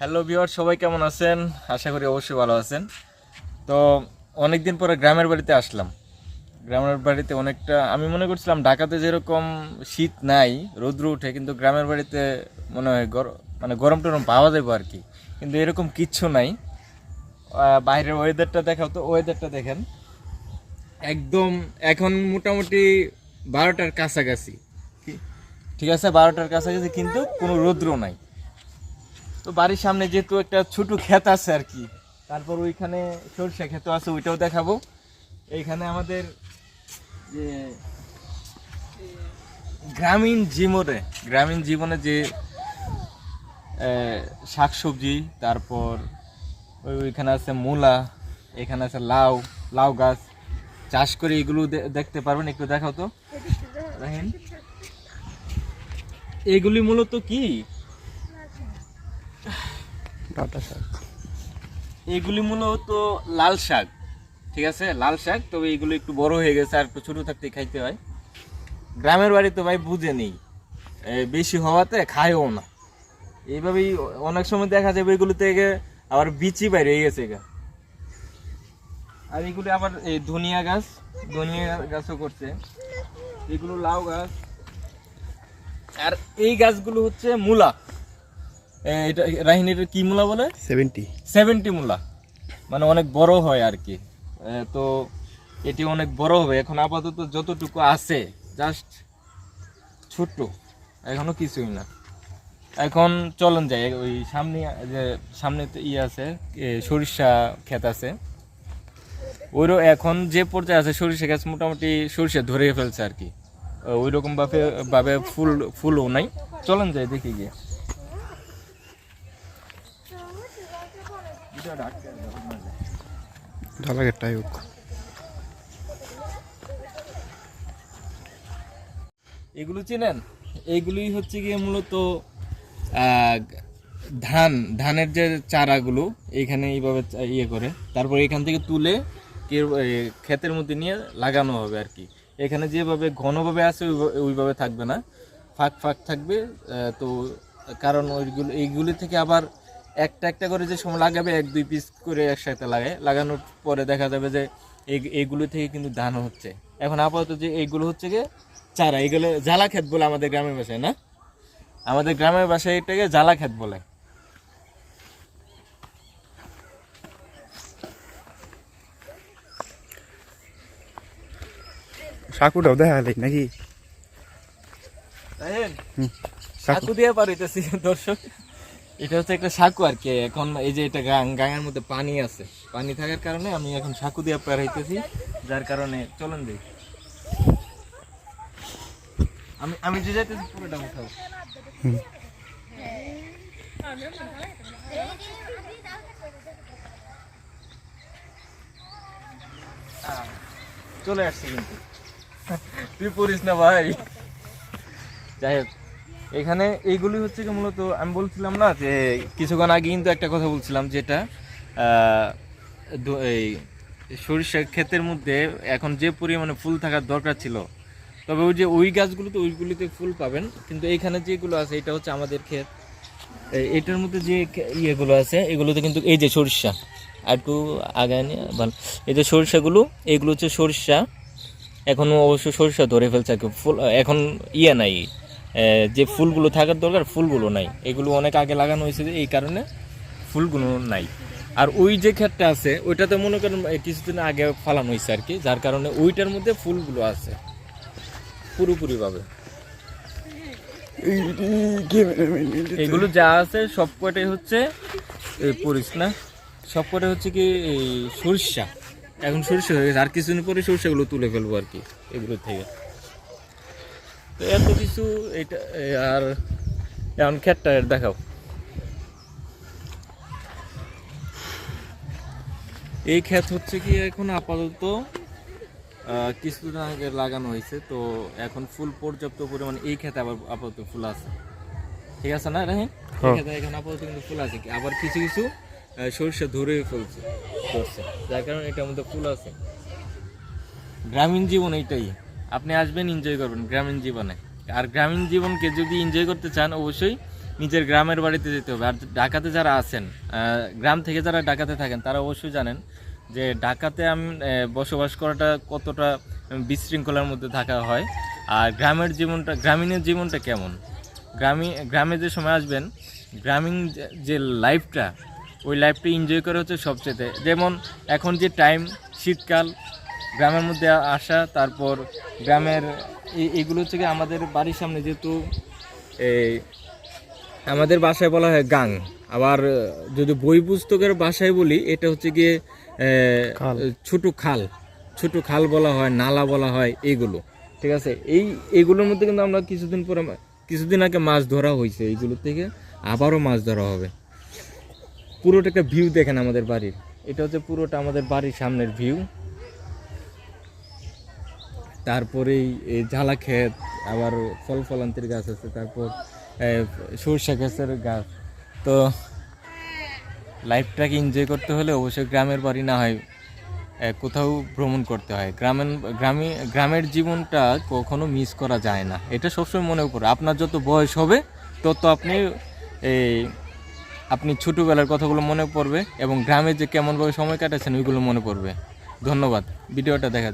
Hello viewer, সবাই কেমন আছেন? আশা করি অবশ্যই ভালো আছেন। তো অনেকদিন পরে গ্রামের বাড়িতে আসলাম। গ্রামের বাড়িতে অনেকটা আমি মনে করছিলাম ঢাকাতে যেরকম শীত নাই, রৌদ্র উঠে, কিন্তু গ্রামের বাড়িতে মনে হয় মানে গরম টরম পাওয়া যাবে আর কি, কিন্তু এরকম কিচ্ছু নাই। বাইরের ওয়েদারটা দেখাও তো, ওয়েদারটা দেখেন একদম। এখন মোটামুটি 12টার কাছাকাছি, ঠিক আছে, 12টার কাছাকাছি, কিন্তু কোনো রৌদ্র নাই। তো বাড়ির সামনে যেহেতু একটা ছোট ক্ষেত আছে আর কি, তারপর ওইখানে সরষে ক্ষেত আছে, ওইটাও দেখাবো। এইখানে আমাদের যে গ্রামীণ জীবনে যে শাকসবজি, তারপর ওইখানে আছে মূলা, এখানে আছে লাউ, লাউ গাছ চাষ করে, এগুলো দেখতে পারবেন। একটু দেখাও তো, দেখেন এগুলি মূলত কি এগুলি মূলত লাল শাক, ঠিক আছে, লাল শাক। তবে এগুলো একটু বড় হয়ে গেছে, আর একটু ছোট থাকতে খাইতে হয়। গ্রামের বাড়ি তো ভাই বুঝে নেই, বেশি হওয়াতে খায়ও না। এইভাবেই অনেক সময় দেখা যাবে এগুলো থেকে আবার বিচি বাইরে হয়ে গেছে গা। আর এগুলো আবার এই ধনিয়া গাছও করছে, এগুলো লাউ গাছ। আর এই গাছগুলো হচ্ছে মূলা। এটা রাহিনীর কি মূলা বলে? 70 মূলা, মানে অনেক বড় হয় আর কি। তো এটি অনেক বড় হবে। এখন আপাতত যতটুকু আছে জাস্ট ছোট্ট, এখনো কিছুই না। এখন চলন যায় ওই সামনে, যে সামনে আছে সরিষা ক্ষেত আছে, ওইরও এখন যে পর্যায়ে আছে সরিষা গাছ, মোটামুটি সরিষা ধরে ফেলছে আর কি। ওই রকম ভাবে ফুলও নাই। চলন যায় দেখি গিয়ে। এগুলো চেনেন? এইগুলি হচ্ছে গিয়ে মূলত ধানের যে চারাগুলো এইখানে এইভাবে ইয়ে করে, তারপর এখান থেকে তুলে ক্ষেতের মধ্যে নিয়ে লাগানো হবে আর কি। এখানে যেভাবে ঘনভাবে আছে ওইভাবে থাকবে না, ফাঁক ফাঁক থাকবে। তো কারণ এইগুলি থেকে আবার একটা একটা করে যে সময় লাগাবে, 1-2 পিস করে একসাথে লাগানোর পরে দেখা যাবে যে এইগুলো থেকে কিন্তু ধান হচ্ছে। এখন আপাতত যে এইগুলো হচ্ছে গিয়ে চারা, এগুলো জ্বালা ক্ষেত বলে আমাদের গ্রামের ভাষায়, না আমাদের গ্রামের ভাষায় এটাকে জ্বালা ক্ষেত বলে। সাকুটাও দেখা যায় নাকি? সাকু দিয়ে পারিতেছি দর্শক, এটা হচ্ছে একটা সাকু আর কি। এখন এই যে এটা গাঙের মধ্যে পানি আছে, পানি থাকার কারণে আমি এখন সাকু দিয়ে পারাইতেছি, যার কারণে চলন দিই। আমি যে যাইতেছি পুরোটা উঠাও। চলে আসছি, কিন্তু তুই পড়িস না ভাই। যাই হোক, এখানে এইগুলি হচ্ছে কি মূলত আমি বলছিলাম না যে কিছুক্ষণ আগে কিন্তু একটা কথা বলছিলাম, যেটা এই সরিষা ক্ষেতের মধ্যে এখন যে পরিমাণে ফুল থাকার দরকার ছিল, তবে ওই যে ওই গাছগুলোতে ওইগুলিতে ফুল পাবেন, কিন্তু এইখানে যেগুলো আছে এটা হচ্ছে আমাদের ক্ষেত। এটার মধ্যে যে ইয়েগুলো আছে এগুলোতে কিন্তু এই যে সরিষা, আর একটু আগায় নিয়ে ভালো, এই যে সরিষাগুলো, এইগুলো হচ্ছে সরিষা। এখনও অবশ্য সরিষা ধরে ফেলছে আর কি। ফুল এখন নাই, যে ফুলগুলো থাকার দরকার ফুলগুলো নাই। এগুলো অনেক আগে লাগানো হয়েছে, এই কারণে ফুলগুলো নাই। আর ওই যে ক্ষেতটা আছে ওইটাতে মনে করেন কিছুদিন আগে ফালানো হয়েছে আর কি, যার কারণে ওইটার মধ্যে ফুলগুলো আছে পুরোপুরিভাবে। এগুলো যা আছে সব কটাই হচ্ছে পরিস না, সব কটাই হচ্ছে কি এই সরিষা। এখন সরিষা হয়ে গেছে, আর কিছুদিন পরে সরিষাগুলো তুলে ফেলবো আর কি এগুলো থেকে। তো এত কিছু এটা। আর এখন ক্ষেতটা দেখাও। এই ক্ষেত হচ্ছে কি এখন আপাতত কিছুদিন আগে লাগানো হয়েছে, তো এখন ফুল পর্যাপ্ত পরিমাণ এই ক্ষেতে আবার আপাতত ফুল আছে, ঠিক আছে না রাহিন? এই ক্ষেতে এখন আপাতত কিন্তু ফুল আছে, আবার কিছু কিছু সরিষা ধরে ফেলছে, যার কারণে এটার মধ্যে ফুল আছে। গ্রামীণ জীবন এইটাই, আপনি আসবেন, এনজয় করবেন গ্রামীণ জীবনে। আর গ্রামীণ জীবনকে যদি এনজয় করতে চান, অবশ্যই নিজের গ্রামের বাড়িতে যেতে হবে। আর ঢাকাতে যারা আছেন, গ্রাম থেকে যারা ঢাকাতে থাকেন তারা অবশ্যই জানেন যে ঢাকাতে আমি বসবাস করাটা কতটা বিশৃঙ্খলার মধ্যে থাকা হয়। আর গ্রামের জীবনটা, গ্রামীণের জীবনটা কেমন, গ্রামে যে সময় আসবেন, গ্রামীণ যে লাইফটা, ওই লাইফটা এনজয় করা হচ্ছে সবচেয়ে। যেমন এখন যে টাইম, শীতকাল, গ্রামের মধ্যে আসা, তারপর গ্রামের এইগুলো হচ্ছে কি আমাদের বাড়ির সামনে, যেহেতু এই আমাদের বাসায় বলা হয় গাং, আবার যদি বই পুস্তকের ভাষায় বলি এটা হচ্ছে গিয়ে খাল। ছোট খাল বলা হয়, নালা বলা হয়, এইগুলো। ঠিক আছে, এইগুলোর মধ্যে কিন্তু আমরা কিছুদিন আগে মাছ ধরা হয়েছে, এইগুলো থেকে আবারও মাছ ধরা হবে। পুরোটা একটা ভিউ দেখেন আমাদের বাড়ির, এটা হচ্ছে পুরোটা আমাদের বাড়ির সামনের ভিউ। তারপরেই এই ঝালা ক্ষেত, আবার ফল ফলান্তির গাছ আছে, তারপর সরষে গাছের গাছ। তো লাইফটাকে এনজয় করতে হলে অবশ্যই গ্রামের বাড়ি না হয় কোথাও ভ্রমণ করতে হয়। গ্রামের জীবনটা কখনো মিস করা যায় না, এটা সবসময় মনে পড়ে। আপনার যত বয়স হবে তত আপনি ছোটোবেলার কথাগুলো মনে পড়বে, এবং গ্রামে যে কেমনভাবে সময় কাটাচ্ছেন ওইগুলো মনে পড়বে। ধন্যবাদ ভিডিওটা দেখা